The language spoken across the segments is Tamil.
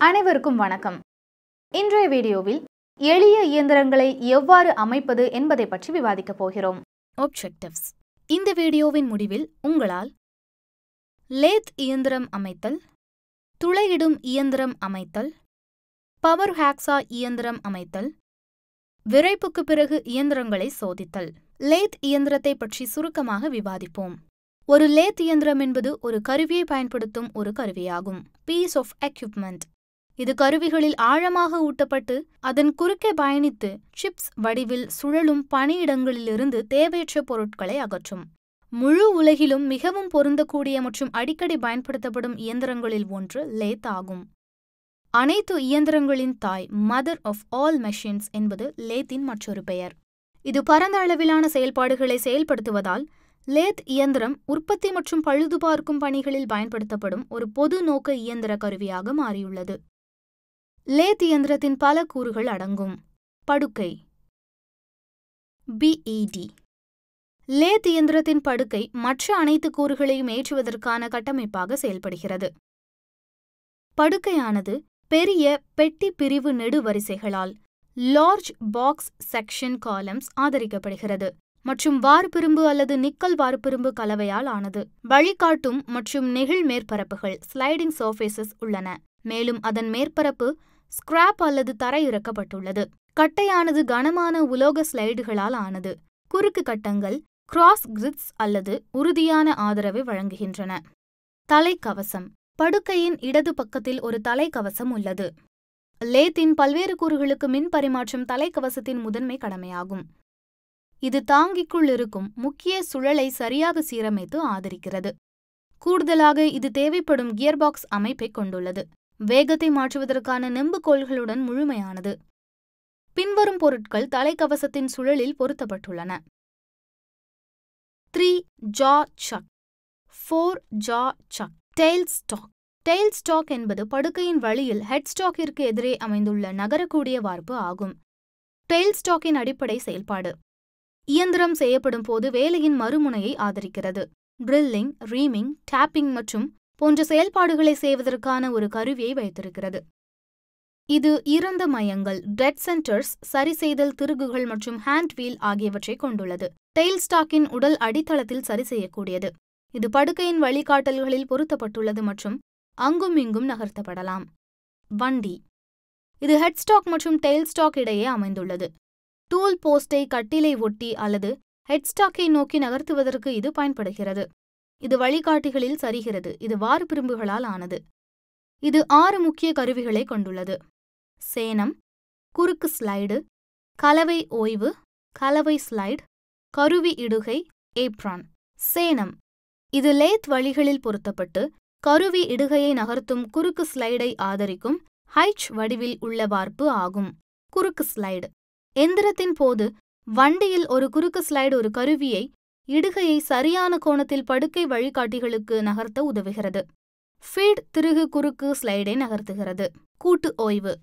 அனைவருக்கும் வணக்கம். இன்றைய வீடியோவில் எளிய இயந்திரங்களை எவ்வாறு அமைப்பது என்பதை பற்றி விவாதிக்கப் போகிறோம். ஆப்ஜெக்டிவ்ஸ். இந்த வீடியோவின் முடிவில் உங்களால் லேத் இயந்திரம் அமைத்தல், துளையிடும் இயந்திரம் அமைத்தல், பவர் ஹாக்ஸா இயந்திரம் அமைத்தல், விறைப்புக்கு பிறகு இயந்திரங்களை சோதித்தல். லேத் இயந்திரத்தை பற்றி சுருக்கமாக விவாதிப்போம். ஒரு லேத் இயந்திரம் என்பது ஒரு கருவியை பயன்படுத்தும் ஒரு கருவியாகும். Piece of equipment. இது கருவிகளில் ஆழமாக ஊட்டப்பட்டு அதன் குறுக்கே பயணித்து சிப்ஸ் வடிவில் சுழலும் பணியிடங்களிலிருந்து தேவையற்ற பொருட்களை அகற்றும். முழு உலகிலும் மிகவும் பொருந்தக்கூடிய மற்றும் அடிக்கடி பயன்படுத்தப்படும் இயந்திரங்களில் ஒன்று லேத் ஆகும். அனைத்து இயந்திரங்களின் தாய், மதர் ஆஃப் ஆல் மெஷின்ஸ் என்பது லேத்தின் மற்றொரு பெயர். இது பரந்த அளவிலான செயல்பாடுகளை செயல்படுத்துவதால் லேத் இயந்திரம் உற்பத்தி மற்றும் பழுதுபார்க்கும் பணிகளில் பயன்படுத்தப்படும் ஒரு பொது நோக்க இயந்திர கருவியாக மாறியுள்ளது. லேத் இயந்திரத்தின் பல கூறுகள் அடங்கும். படுக்கை. BED. லேத் இயந்திரத்தின் படுக்கை மற்ற அனைத்து கூறுகளையும் ஏற்றுவதற்கான கட்டமைப்பாக செயல்படுகிறது. படுக்கையானது பெரிய பெட்டி பிரிவு நெடுவரிசைகளால் லார்ஜ் பாக்ஸ் செக்ஷன் காலம்ஸ் ஆதரிக்கப்படுகிறது மற்றும் வார்பிரும்பு அல்லது நிக்கல் வார்பிரும்பு கலவையால் ஆனது. வழிகாட்டும் மற்றும் நெகிழ் மேற்பரப்புகள் ஸ்லைடிங் சர்ஃபேசஸ் உள்ளன, மேலும் அதன் மேற்பரப்பு ஸ்கிராப் அல்லது தரையிறக்கப்பட்டுள்ளது. கட்டையானது கனமான உலோக ஸ்லைடுகளால் ஆனது. குறுக்கு கட்டங்கள் கிராஸ் கிரிட்ஸ் அல்லது உறுதியான ஆதரவை வழங்குகின்றன. தலைக்கவசம். படுக்கையின் இடது பக்கத்தில் ஒரு தலைக்கவசம் உள்ளது. லேத்தின் பல்வேறு கூறுகளுக்கு மின் பரிமாற்றம் தலைக்கவசத்தின் முதன்மை கடமையாகும். இது தாங்கிக்குள் இருக்கும் முக்கிய சுழலை சரியாக சீரமைத்து ஆதரிக்கிறது. கூடுதலாக இது தேவைப்படும் கியர்பாக்ஸ் அமைப்பை கொண்டுள்ளது. வேகத்தை மாற்றுவதற்கான நெம்புகோல்களுடன் முழுமையானது. பின்வரும் பொருட்கள் தலைக்கவசத்தின் சுழலில் பொருத்தப்பட்டுள்ளன. 3-jaw chuck, 4-jaw chuck, tail stalk. tail stalk என்பது படுக்கையின் வழியில் ஹெட்ஸ்டாக்கிற்கு எதிரே அமைந்துள்ள நகரக்கூடிய வார்ப்பு ஆகும். tail stalkiன் அடிப்படை செயல்பாடு. இயந்திரம் செய்யப்படும் போது வேலையின் மறுமுனையை ஆதரிக்கிறது. ட்ரில்லிங், ரீமிங், டேப்பிங் மற்றும் போன்ற செயல்பாடுகளை செய்வதற்கான ஒரு கருவியை வைத்திருக்கிறது. இது இறந்த மையங்கள், டெட் சென்டர்ஸ், சரிசெய்தல் திருகுகள் மற்றும் ஹேண்ட் வீல் ஆகியவற்றை கொண்டுள்ளது. டெயில் ஸ்டாக்கின் உடல் அடித்தளத்தில் சரி செய்யக்கூடியது. இது படுக்கையின் வழிகாட்டல்களில் பொருத்தப்பட்டுள்ளது மற்றும் அங்கும் இங்கும் நகர்த்தப்படலாம். வண்டி. இது ஹெட்ஸ்டாக் மற்றும் டெயில் ஸ்டாக் இடையே அமைந்துள்ளது. டூல் போஸ்டை கட்டிலை ஒட்டி அல்லது ஹெட்ஸ்டாக்கை நோக்கி நகர்த்துவதற்கு இது பயன்படுகிறது. இது வழிகாட்டிகளில் சரிகிறது. இது வார்பிரும்புகளால் ஆனது. இது 6 முக்கிய கருவிகளை கொண்டுள்ளது. சேனம், குறுக்கு ஸ்லைடு, கலவை ஓய்வு, கலவை ஸ்லைடு, கருவி இடுகை, ஏப்ரான். சேனம். இது லேத் வழிகளில் பொருத்தப்பட்டு கருவி இடுகையை நகர்த்தும் குறுக்கு ஸ்லைடை ஆதரிக்கும் ஹைச் வடிவில் உள்ள வார்ப்பு ஆகும். குறுக்கு ஸ்லைடு. எந்திரத்தின் போது வண்டியில் ஒரு குறுக்கு ஸ்லைடு ஒரு கருவியை இடுகையை சரியான கோணத்தில் படுக்கை வழிகாட்டிகளுக்கு நகர்த்த உதவுகிறது. ஃபீட் திருகு குறுக்கு ஸ்லைடை நகர்த்துகிறது. கூட்டு ஓய்வு.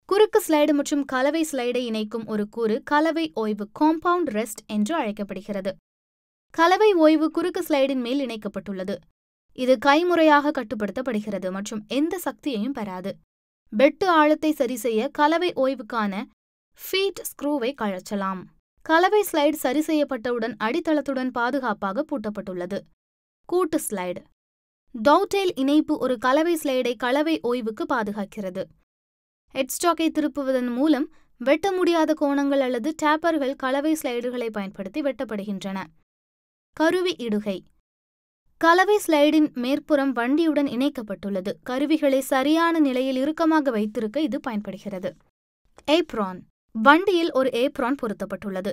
குறுக்கு ஸ்லைடு மற்றும் கலவை ஸ்லைடை இணைக்கும் ஒரு கூறு கலவை ஓய்வு காம்பவுண்ட் ரெஸ்ட் என்று அழைக்கப்படுகிறது. கலவை ஓய்வு குறுக்கு ஸ்லைடின் மேல் இணைக்கப்பட்டுள்ளது. இது கைமுறையாக கட்டுப்படுத்தப்படுகிறது மற்றும் எந்த சக்தியையும் பெறாது. பெட்டு ஆழத்தை சரிசெய்ய கலவை ஓய்வுக்கான ஃபீட் ஸ்க்ரூவை கழற்றலாம். கலவை ஸ்லைடு சரி செய்யப்பட்டவுடன் அடித்தளத்துடன் பாதுகாப்பாக பூட்டப்பட்டுள்ளது. கூட்டு ஸ்லைடு. டவுடெயில் இணைப்பு ஒரு கலவை ஸ்லைடை கலவை ஓய்வுக்கு பாதுகாக்கிறது. ஹெட்ஸ்டாக்கை திருப்புவதன் மூலம் வெட்ட முடியாத கோணங்கள் அல்லது டேப்பர்கள் கலவை ஸ்லைடுகளை பயன்படுத்தி வெட்டப்படுகின்றன. கருவி இடுகை. கலவை ஸ்லைடின் மேற்புறம் வண்டியுடன் இணைக்கப்பட்டுள்ளது. கருவிகளை சரியான நிலையில் இறுக்கமாக வைத்திருக்க இது பயன்படுகிறது. ஏப்ரான். வண்டியில் ஒரு ஏப்ரான் பொருத்தப்பட்டுள்ளது.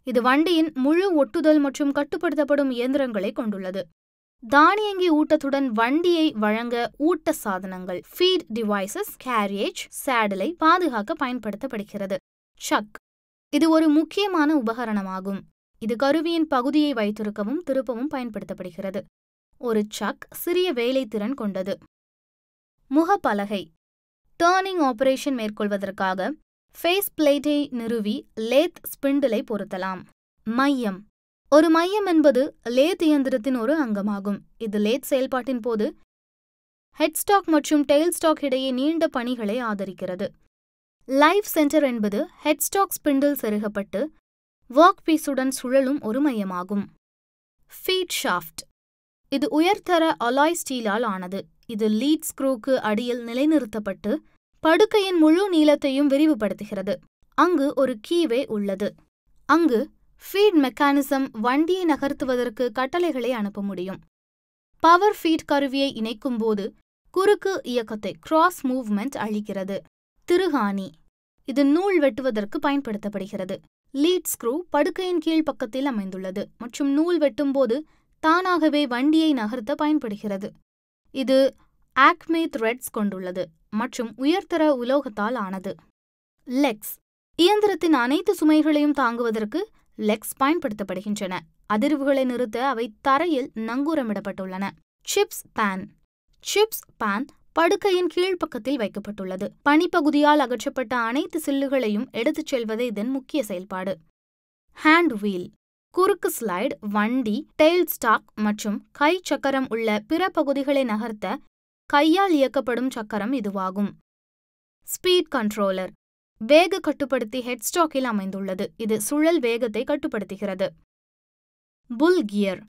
இது வண்டியின் முழு ஒட்டுதல் மற்றும் கட்டுப்படுத்தப்படும் இயந்திரங்களை கொண்டுள்ளது. தானியங்கி ஊட்டத்துடன் வண்டியை வழங்க ஊட்ட சாதனங்கள், ஃபீட் டிவைசஸ், கேரியேஜ், சேடலை பாதுகாக்க பயன்படுத்தப்படுகிறது. சக். இது ஒரு முக்கியமான உபகரணமாகும். இது கருவியின் பகுதியை வைத்திருக்கவும் திருப்பவும் பயன்படுத்தப்படுகிறது. ஒரு சக் சிறிய வேலைத்திறன் கொண்டது. முகப்பலகை. டர்னிங் ஆபரேஷன் மேற்கொள்வதற்காக ஃபேஸ் பிளேட்டை நிறுவி லேத் ஸ்பிண்டிலை பொருத்தலாம். மையம். ஒரு மையம் என்பது லேத் இயந்திரத்தின் ஒரு அங்கமாகும். இது லேத் செயல்பாட்டின் போது ஹெட்ஸ்டாக் மற்றும் டெயில்ஸ்டாக் இடையே நீண்ட பணிகளை ஆதரிக்கிறது. லைவ் சென்டர் என்பது ஹெட்ஸ்டாக் ஸ்பிண்டில் செருகப்பட்டு ஒர்க் பீஸுடன் சுழலும் ஒரு மையமாகும். Feed shaft. இது உயர்தர அலாய் ஸ்டீலால் ஆனது. இது லீட் ஸ்க்ரூக்கு அடியில் நிலைநிறுத்தப்பட்டு படுக்கையின் முழு நீளத்தையும் விரிவுபடுத்துகிறது. அங்கு ஒரு கீவே உள்ளது. அங்கு ஃபீட் மெக்கானிசம் வண்டியை நகர்த்துவதற்கு கட்டளைகளை அனுப்ப முடியும். பவர் ஃபீட் கருவியை இணைக்கும்போது குறுக்கு இயக்கத்தை கிராஸ் மூவ்மெண்ட் அளிக்கிறது. திருகாணி. இது நூல் வெட்டுவதற்கு பயன்படுத்தப்படுகிறது. லீட் ஸ்க்ரூ படுக்கையின் கீழ்ப்பக்கத்தில் அமைந்துள்ளது மற்றும் நூல் வெட்டும்போது தானாகவே வண்டியை நகர்த்த பயன்படுகிறது. இது ஆக்மே த்ரெட்ஸ் கொண்டுள்ளது மற்றும் உயர்தர உலோகத்தால் ஆனது. லெக்ஸ். இயந்திரத்தின் அனைத்து சுமைகளையும் தாங்குவதற்கு லெக்ஸ் பயன்படுத்தப்படுகின்றன. அதிர்வுகளை நிறுத்த அவை தரையில் நங்கூரமிடப்பட்டுள்ளன. Chips pan. சிப்ஸ் பேன் படுக்கையின் கீழ்ப்பக்கத்தில் வைக்கப்பட்டுள்ளது. பனிப்பகுதியால் அகற்றப்பட்ட அனைத்து சில்லுகளையும் எடுத்துச் செல்வதே இதன் முக்கிய செயல்பாடு. Hand wheel. குறுக்கு ஸ்லைடு, வண்டி, டெயில் ஸ்டாக் மற்றும் கை சக்கரம் உள்ள பிற பகுதிகளை நகர்த்த கையால் இயக்கப்படும் சக்கரம் இதுவாகும். Speed controller. வேக கட்டுப்படுத்தி ஹெட்ஸ்டாக்கில் அமைந்துள்ளது. இது சுழல் வேகத்தை கட்டுப்படுத்துகிறது. புல் கியர்.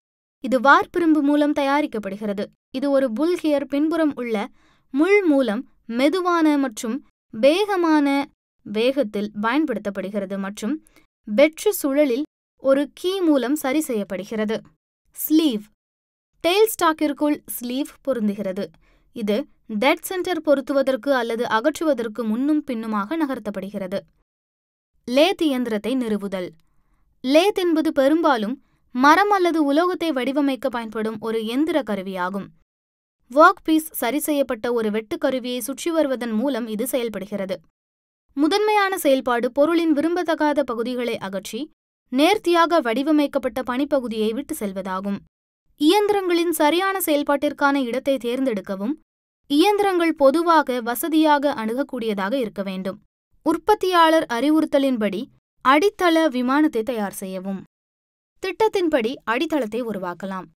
இது வார்ப்பிரும்பு மூலம் தயாரிக்கப்படுகிறது. இது ஒரு புல் கியர் பின்புறம் உள்ள முள் மூலம் மெதுவான மற்றும் வேகமான வேகத்தில் பயன்படுத்தப்படுகிறது மற்றும் வெற்று சுழலில் ஒரு கீ மூலம் சரி செய்யப்படுகிறது. ஸ்லீவ். டெயில் ஸ்டாக்கிற்குள் ஸ்லீவ் பொருந்துகிறது. இது டெட் சென்டர் பொருத்துவதற்கு அல்லது அகற்றுவதற்கு முன்னும் பின்னுமாக நகர்த்தப்படுகிறது. லேத் இயந்திரத்தை நிறுவுதல். லேத் என்பது பெரும்பாலும் மரம் அல்லது உலோகத்தை வடிவமைக்க பயன்படும் ஒரு எந்திர கருவியாகும். ஒர்க் பீஸ் சரி செய்யப்பட்ட ஒரு வெட்டுக்கருவியை சுற்றி வருவதன் மூலம் இது செயல்படுகிறது. முதன்மையான செயல்பாடு பொருளின் விரும்பத்தகாத பகுதிகளை அகற்றி நேர்த்தியாக வடிவமைக்கப்பட்ட பனிப்பகுதியை விட்டு செல்வதாகும். இயந்திரங்களின் சரியான செயல்பாட்டிற்கான இடத்தை தேர்ந்தெடுக்கவும் இயந்திரங்கள் பொதுவாக வசதியாக அணுகக்கூடியதாக இருக்க வேண்டும். உற்பத்தியாளர் அறிவுறுத்தலின்படி அடித்தள விமானத்தை தயார் செய்யவும். திட்டத்தின்படி அடித்தளத்தை உருவாக்கலாம்.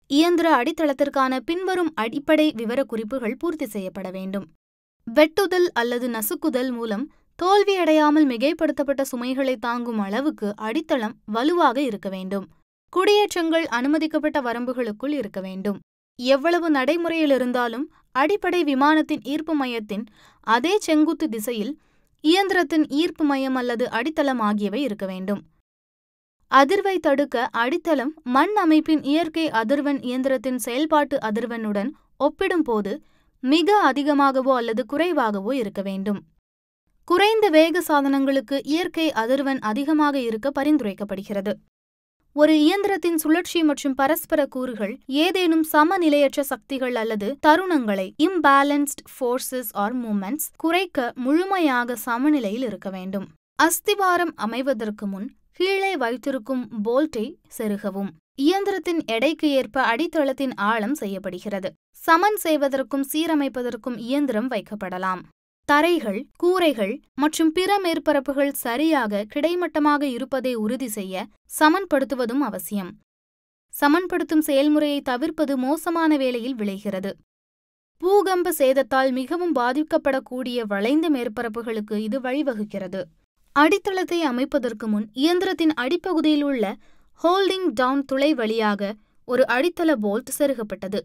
இயந்திர அடித்தளத்திற்கான பின்வரும் அடிப்படை விவரக்குறிப்புகள் பூர்த்தி செய்யப்பட வேண்டும். வெட்டுதல் அல்லது நசுக்குதல் மூலம் தோல்வியடையாமல் மிகைப்படுத்தப்பட்ட சுமைகளை தாங்கும் அளவுக்கு அடித்தளம் வலுவாக இருக்க வேண்டும். குடியேற்றங்கள் அனுமதிக்கப்பட்ட வரம்புகளுக்குள் இருக்க வேண்டும். எவ்வளவு நடைமுறையில் இருந்தாலும் அடிப்படை விமானத்தின் ஈர்ப்பு மையத்தின் அதே செங்குத்து திசையில் இயந்திரத்தின் ஈர்ப்பு மையம் அல்லது அடித்தளம் ஆகியவை இருக்க வேண்டும். அதிர்வை தடுக்க அடித்தளம் மண் அமைப்பின் இயற்கை அதிர்வெண் இயந்திரத்தின் செயல்பாட்டு அதிர்வெண்ணுடன் ஒப்பிடும்போது மிக அதிகமாகவோ அல்லது குறைவாகவோ இருக்க வேண்டும். குறைந்த வேக சாதனங்களுக்கு இயற்கை அதிர்வெண் அதிகமாக இருக்க பரிந்துரைக்கப்படுகிறது. ஒரு இயந்திரத்தின் சுழற்சி மற்றும் பரஸ்பர கூறுகள் ஏதேனும் சமநிலையற்ற சக்திகள் அல்லது தருணங்களை இம்பேலன்ஸ்ட் ஃபோர்ஸஸ் ஆர் மூமெண்ட்ஸ் குறைக்க முழுமையாக சமநிலையில் இருக்க வேண்டும். அஸ்திவாரம் அமைவதற்கு முன் கீழே வைத்திருக்கும் போல்ட்டை செருகவும். இயந்திரத்தின் எடைக்கு ஏற்ப அடித்தளத்தின் ஆழம் செய்யப்படுகிறது. சமன் செய்வதற்கும் சீரமைப்பதற்கும் இயந்திரம் வைக்கப்படலாம். தரைகள், கூரைகள் மற்றும் பிற மேற்பரப்புகள் சரியாக கிடைமட்டமாக இருப்பதை உறுதி செய்ய சமன்படுத்துவதும் அவசியம். சமன்படுத்தும் செயல்முறையை தவிர்ப்பது மோசமான வேளையில் விளைகிறது. பூகம்ப சேதத்தால் மிகவும் பாதிக்கப்படக்கூடிய வளைந்த மேற்பரப்புகளுக்கு இது வழிவகுக்கிறது. அடித்தளத்தை அமைப்பதற்கு முன் இயந்திரத்தின் அடிப்பகுதியில் உள்ள ஹோல்டிங் டவுன் துளை வழியாக ஒரு அடித்தள போல்ட் செருகப்பட்டது.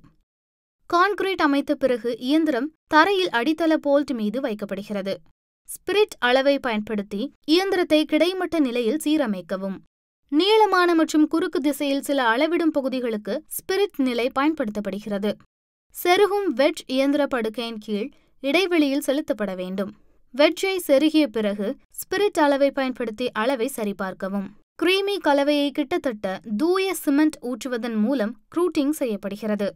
கான்கிரீட் அமைத்த பிறகு இயந்திரம் தரையில் அடித்தள போல்ட் மீது வைக்கப்படுகிறது. ஸ்பிரிட் அளவை பயன்படுத்தி இயந்திரத்தை கிடைமட்ட நிலையில் சீரமைக்கவும். நீளமான மற்றும் குறுக்கு திசையில் சில அளவிடும் பகுதிகளுக்கு ஸ்பிரிட் நிலை பயன்படுத்தப்படுகிறது. செருகும் வெட்ஜ் இயந்திர படுக்கையின் கீழ் இடைவெளியில் செலுத்தப்பட வேண்டும். வெட்ஜை செருகிய பிறகு ஸ்பிரிட் அளவை பயன்படுத்தி அளவை சரிபார்க்கவும். கிரீமி கலவையை கிட்டத்தட்ட தூய சிமெண்ட் ஊற்றுவதன் மூலம் க்ரூட்டிங் செய்யப்படுகிறது.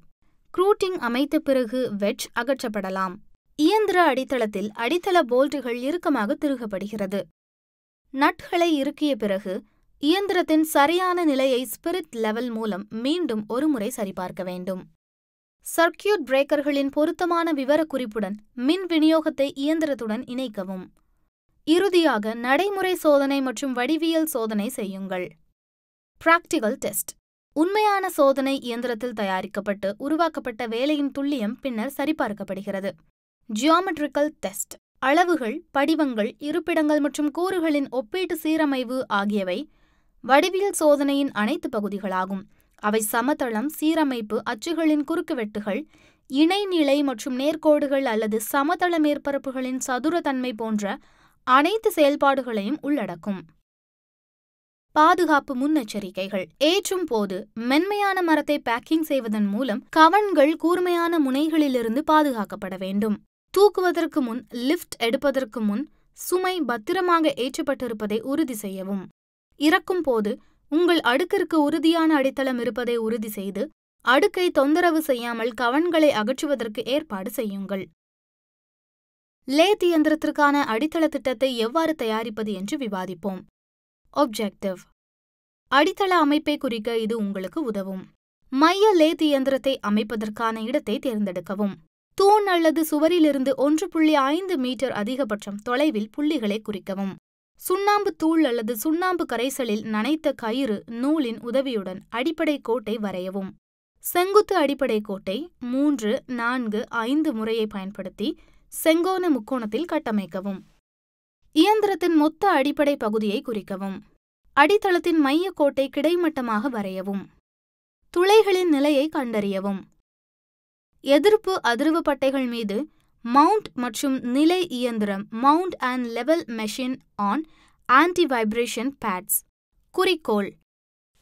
க்ரூட்டிங் அமைத்த பிறகு வெட்ஜ் அகற்றப்படலாம். இயந்திர அடித்தளத்தில் அடித்தள போல்ட்டுகள் இறுக்கமாக திருகப்படுகிறது. நட்களை இறுக்கிய பிறகு இயந்திரத்தின் சரியான நிலையை ஸ்பிரிட் லெவல் மூலம் மீண்டும் ஒருமுறை சரிபார்க்க வேண்டும். சர்க்கியூட் பிரேக்கர்களின் பொருத்தமான விவரக்குறிப்புடன் மின் விநியோகத்தை இயந்திரத்துடன் இணைக்கவும். இறுதியாக நடைமுறை சோதனை மற்றும் வடிவியல் சோதனை செய்யுங்கள். Practical test. உண்மையான சோதனை இயந்திரத்தில் தயாரிக்கப்பட்டு உருவாக்கப்பட்ட வேலையின் துல்லியம் பின்னர் சரிபார்க்கப்படுகிறது. ஜியோமெட்ரிக்கல் டெஸ்ட் அளவுகள், படிவங்கள், இருப்பிடங்கள் மற்றும் கூறுகளின் ஒப்பீட்டு சீரமைவு ஆகியவை வடிவியல் சோதனையின் அனைத்து பகுதிகளாகும். அவை சமதளம், சீரமைப்பு, அச்சுகளின் குறுக்குவெட்டுகள், இணைநிலை மற்றும் நேர்கோடுகள் அல்லது சமதள மேற்பரப்புகளின் சதுரத்தன்மை போன்ற அனைத்து செயல்பாடுகளையும் உள்ளடக்கும். பாதுகாப்பு முன்னெச்சரிக்கைகள். ஏற்றும் போது மென்மையான மரத்தை பேக்கிங் செய்வதன் மூலம் கவன்கள் கூர்மையான முனைகளிலிருந்து பாதுகாக்கப்பட வேண்டும். தூக்குவதற்கு முன், லிஃப்ட் எடுப்பதற்கு முன் சுமை பத்திரமாக ஏற்றப்பட்டிருப்பதை உறுதி செய்யவும். இறக்கும் போது உங்கள் அடுக்கிற்கு உறுதியான அடித்தளம் இருப்பதை உறுதி செய்து அடுக்கை தொந்தரவு செய்யாமல் கவன்களை அகற்றுவதற்கு ஏற்பாடு செய்யுங்கள். லேத் இயந்திரத்திற்கான அடித்தள திட்டத்தை எவ்வாறு தயாரிப்பது என்று விவாதிப்போம். ஒப்ஜெக்டிவ். அடித்தள அமைப்பை குறிக்க இது உங்களுக்கு உதவும். மைய லேத் இயந்திரத்தை அமைப்பதற்கான இடத்தை தேர்ந்தெடுக்கவும். தூண் அல்லது சுவரிலிருந்து 1.5 மீட்டர் அதிகபட்சம் தொலைவில் புள்ளிகளை குறிக்கவும். சுண்ணாம்பு தூள் அல்லது சுண்ணாம்பு கரைசலில் நனைத்த கயிறு நூலின் உதவியுடன் அடிப்படை கோட்டை வரையவும். செங்குத்து அடிப்படை கோட்டை 3, 4, 5 முறையை பயன்படுத்தி செங்கோண முக்கோணத்தில் கட்டமைக்கவும். இயந்திரத்தின் மொத்த அடிப்படை பகுதியை குறிக்கவும். அடித்தளத்தின் மைய கோட்டை கிடைமட்டமாக வரையவும். துளைகளின் நிலையை கண்டறியவும். எதிர்ப்பு அதிர்வு பட்டைகள் மீது மவுண்ட் மற்றும் நிலை இயந்திரம் mount and level machine on anti vibration pads. குறிக்கோள்: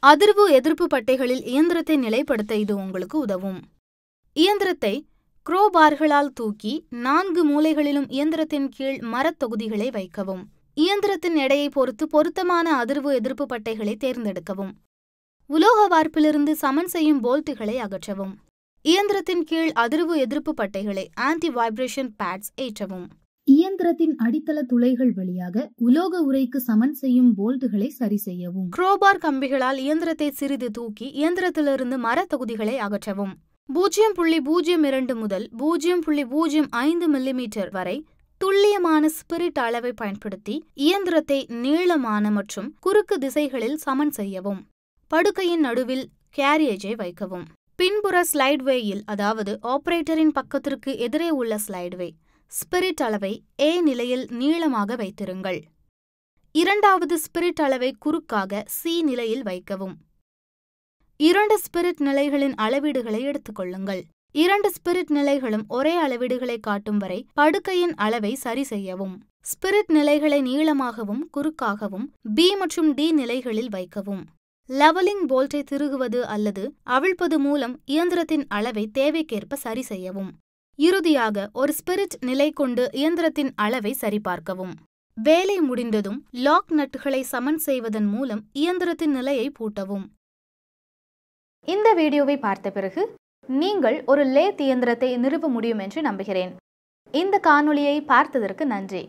அதிர்வு எதிர்ப்பு பட்டைகளில் இயந்திரத்தை நிலைப்படுத்த இது உங்களுக்கு உதவும். இயந்திரத்தை குரோபார்களால் தூக்கி 4 மூலைகளிலும் இயந்திரத்தின் கீழ் மரத் தொகுதிகளை வைக்கவும். இயந்திரத்தின் எடையை பொறுத்து பொருத்தமான அதிர்வு எதிர்ப்பு பட்டைகளை தேர்ந்தெடுக்கவும். உலோக வார்ப்பிலிருந்து சமன் செய்யும் போல்ட்டுகளை அகற்றவும். இயந்திரத்தின் கீழ் அதிர்வு எதிர்ப்பு பட்டைகளை ஆன்டி வைப்ரேஷன் பேட்ஸ் ஏற்றவும். இயந்திரத்தின் அடித்தள துளைகள் வழியாக உலோக உறைக்கு சமன் செய்யும் போல்ட்டுகளை சரி செய்யவும். குரோபார் கம்பிகளால் இயந்திரத்தை சிறிது தூக்கி இயந்திரத்திலிருந்து மரத் தொகுதிகளை அகற்றவும். 0.02 முதல் 0.05 மில்லிமீட்டர் வரை துல்லியமான ஸ்பிரிட் அளவை பயன்படுத்தி இயந்திரத்தை நீளமான மற்றும் குறுக்கு திசைகளில் சமன் செய்யவும். படுக்கையின் நடுவில் கேரியேஜை வைக்கவும். பின்புற ஸ்லைட்வேயில், அதாவது ஆபரேட்டரின் பக்கத்திற்கு எதிரே உள்ள ஸ்லைட்வே, ஸ்பிரிட் அளவை A நிலையில் நீளமாக வைத்திருங்கள். இரண்டாவது ஸ்பிரிட் அளவை குறுக்காக C நிலையில் வைக்கவும். 2 ஸ்பிரிட் நிலைகளின் அளவீடுகளை எடுத்துக்கொள்ளுங்கள். 2 ஸ்பிரிட் நிலைகளும் ஒரே அளவீடுகளை காட்டும் வரை படுக்கையின் அளவை சரி செய்யவும். ஸ்பிரிட் நிலைகளை நீளமாகவும் குறுக்காகவும் B மற்றும் D நிலைகளில் வைக்கவும். லெவலிங் போல்ட்டை திருகுவது அல்லது அவிழ்ப்பது மூலம் இயந்திரத்தின் அளவை தேவைக்கேற்ப சரி செய்யவும். இறுதியாக ஒரு ஸ்பிரிட் நிலை கொண்டு இயந்திரத்தின் அளவை சரிபார்க்கவும். வேலை முடிந்ததும் லாக் நட்டுகளை சமன் செய்வதன் மூலம் இயந்திரத்தின் நிலையை பூட்டவும். இந்த வீடியோவை பார்த்த பிறகு நீங்கள் ஒரு லேத் இயந்திரத்தை நிறுவ முடியும் என்று நம்புகிறேன். இந்த காணொளியை பார்த்ததற்கு நன்றி.